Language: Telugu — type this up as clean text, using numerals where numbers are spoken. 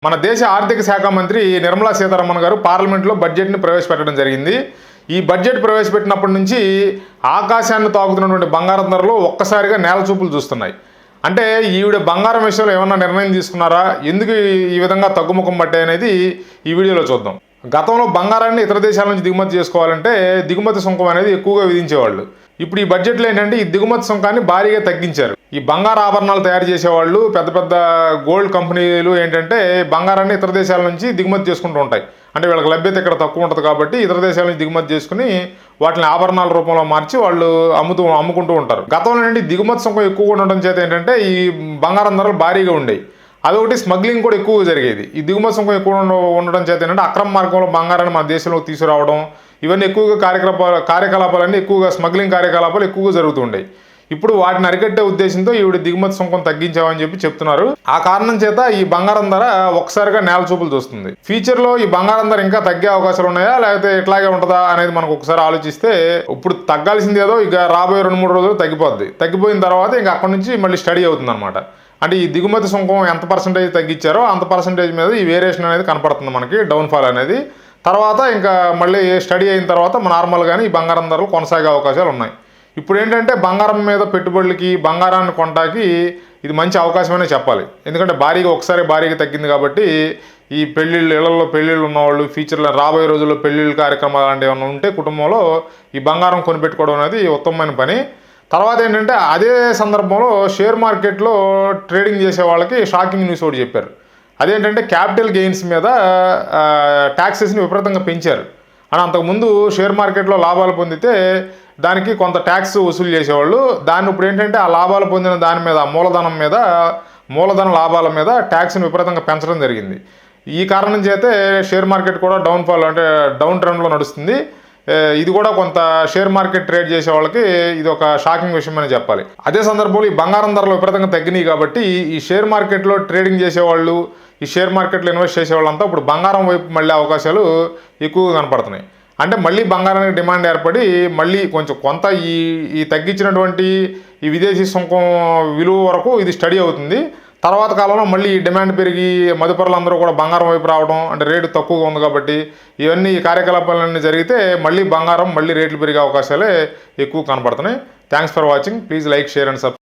మన దేశ ఆర్థిక శాఖ మంత్రి నిర్మలా సీతారామన్ గారు పార్లమెంట్లో బడ్జెట్ని ప్రవేశపెట్టడం జరిగింది. ఈ బడ్జెట్ ప్రవేశపెట్టినప్పటి నుంచి ఆకాశాన్ని తాకుతున్నటువంటి బంగారం ధరలు ఒక్కసారిగా నేల చూపులు చూస్తున్నాయి. అంటే ఈవిడ బంగారం విషయంలో ఏమన్నా నిర్ణయం తీసుకున్నారా, ఎందుకు ఈ విధంగా తగ్గుముఖం పట్టాయి అనేది ఈ వీడియోలో చూద్దాం. గతంలో బంగారాన్ని ఇతర దేశాల నుంచి దిగుమతి చేసుకోవాలంటే దిగుమతి సుంకం అనేది ఎక్కువగా విధించేవాళ్ళు. ఇప్పుడు ఈ బడ్జెట్లో ఏంటంటే ఈ దిగుమతి సుంకాన్ని భారీగా తగ్గించారు. ఈ బంగారు ఆభరణాలు తయారు చేసేవాళ్ళు, పెద్ద పెద్ద గోల్డ్ కంపెనీలు ఏంటంటే బంగారాన్ని ఇతర దేశాల నుంచి దిగుమతి చేసుకుంటూ ఉంటాయి. అంటే వీళ్ళకి లభ్యత ఇక్కడ తక్కువ ఉంటుంది కాబట్టి ఇతర దేశాల నుంచి దిగుమతి చేసుకుని వాటిని ఆభరణాల రూపంలో మార్చి వాళ్ళు అమ్ముకుంటూ ఉంటారు. గతంలో నుండి దిగుమతి సుంకం ఎక్కువగా ఉండడం చేత ఏంటంటే ఈ బంగారం ధరలు భారీగా ఉండేవి. అదొకటి స్మగ్లింగ్ కూడా ఎక్కువగా జరిగేది. ఈ దిగుమతి సుంకం ఎక్కువ ఉండడం చేత ఏంటంటే అక్రమ మార్గంలో బంగారాన్ని మన దేశంలోకి తీసుకురావడం, ఇవన్నీ ఎక్కువగా కార్యకలాపాలన్నీ ఎక్కువగా స్మగ్లింగ్ కార్యకలాపాలు ఎక్కువగా జరుగుతుంటాయి. ఇప్పుడు వాటిని అరికట్టే ఉద్దేశంతో ఈవిడ దిగుమతి సుంకం తగ్గించామని చెప్పి చెప్తున్నారు. ఆ కారణం చేత ఈ బంగారం ధర ఒక్కసారిగా నేల చూపులు చూస్తుంది. ఫ్యూచర్లో ఈ బంగారం ధర ఇంకా తగ్గే అవకాశాలు ఉన్నాయా, లేకపోతే ఇట్లాగే ఉంటుందా అనేది మనకు ఒకసారి ఆలోచిస్తే, ఇప్పుడు తగ్గాల్సింది ఏదో ఇక రాబోయే 2-3 రోజులు తగ్గిపోద్ది. తగ్గిపోయిన తర్వాత ఇంకా అక్కడి నుంచి మళ్ళీ స్టడీ అవుతుంది అనమాట. అంటే ఈ దిగుమతి సుంకం ఎంత పర్సెంటేజ్ తగ్గించారో అంత పర్సెంటేజ్ మీద ఈ వేరియేషన్ అనేది కనపడుతుంది మనకి, డౌన్ఫాల్ అనేది. తర్వాత ఇంకా మళ్ళీ స్టడీ అయిన తర్వాత నార్మల్గానే ఈ బంగారం ధరలు కొనసాగే అవకాశాలు ఉన్నాయి. ఇప్పుడు ఏంటంటే బంగారం మీద పెట్టుబడులకి, బంగారాన్ని కొనడానికి ఇది మంచి అవకాశమనే చెప్పాలి. ఎందుకంటే ఒకసారి భారీగా తగ్గింది కాబట్టి ఈ ఇళ్లలో పెళ్ళిళ్ళు ఉన్నవాళ్ళు, ఫ్యూచర్లో రాబోయే రోజుల్లో పెళ్ళిళ్ళ కార్యక్రమాలు లాంటివి ఏమైనా ఉంటే కుటుంబంలో ఈ బంగారం కొనిపెట్టుకోవడం అనేది ఉత్తమమైన పని. తర్వాత ఏంటంటే అదే సందర్భంలో షేర్ మార్కెట్లో ట్రేడింగ్ చేసే వాళ్ళకి షాకింగ్ న్యూస్ ఒకటి చెప్పారు. అదేంటంటే క్యాపిటల్ గెయిన్స్ మీద ట్యాక్సెస్ని విపరీతంగా పెంచారు. అని అంతకుముందు షేర్ మార్కెట్లో లాభాలు పొందితే దానికి కొంత ట్యాక్స్ వసూలు చేసేవాళ్ళు. దాన్ని ఇప్పుడు ఏంటంటే ఆ లాభాలు పొందిన దాని మీద, మూలధన లాభాల మీద ట్యాక్స్ని విపరీతంగా పెంచడం జరిగింది. ఈ కారణం చేతే షేర్ మార్కెట్ కూడా డౌన్ ట్రెండ్లో నడుస్తుంది. ఇది కూడా కొంత షేర్ మార్కెట్ ట్రేడ్ చేసే వాళ్ళకి ఇది ఒక షాకింగ్ విషయం అని చెప్పాలి. అదే సందర్భంలో ఈ బంగారం ధరలు విపరీతంగా తగ్గినాయి కాబట్టి ఈ షేర్ మార్కెట్లో ట్రేడింగ్ చేసేవాళ్ళు, ఈ షేర్ మార్కెట్లో ఇన్వెస్ట్ చేసేవాళ్ళంతా ఇప్పుడు బంగారం వైపు మళ్ళీ అవకాశాలు ఎక్కువగా కనపడుతున్నాయి. అంటే మళ్ళీ బంగారానికి డిమాండ్ ఏర్పడి మళ్ళీ కొంత ఈ తగ్గించినటువంటి ఈ విదేశీ సుంకం విలువ వరకు ఇది స్టడీ అవుతుంది. తర్వాత కాలంలో మళ్ళీ డిమాండ్ పెరిగి మదుపరులందరూ కూడా బంగారం వైపు రావడం, అంటే రేటు తక్కువగా ఉంది కాబట్టి ఇవన్నీ కార్యకలాపాలన్నీ జరిగితే మళ్ళీ రేట్లు పెరిగే అవకాశాలే ఎక్కువ కనపడుతున్నాయి. Thanks for watching. Please like, share and subscribe.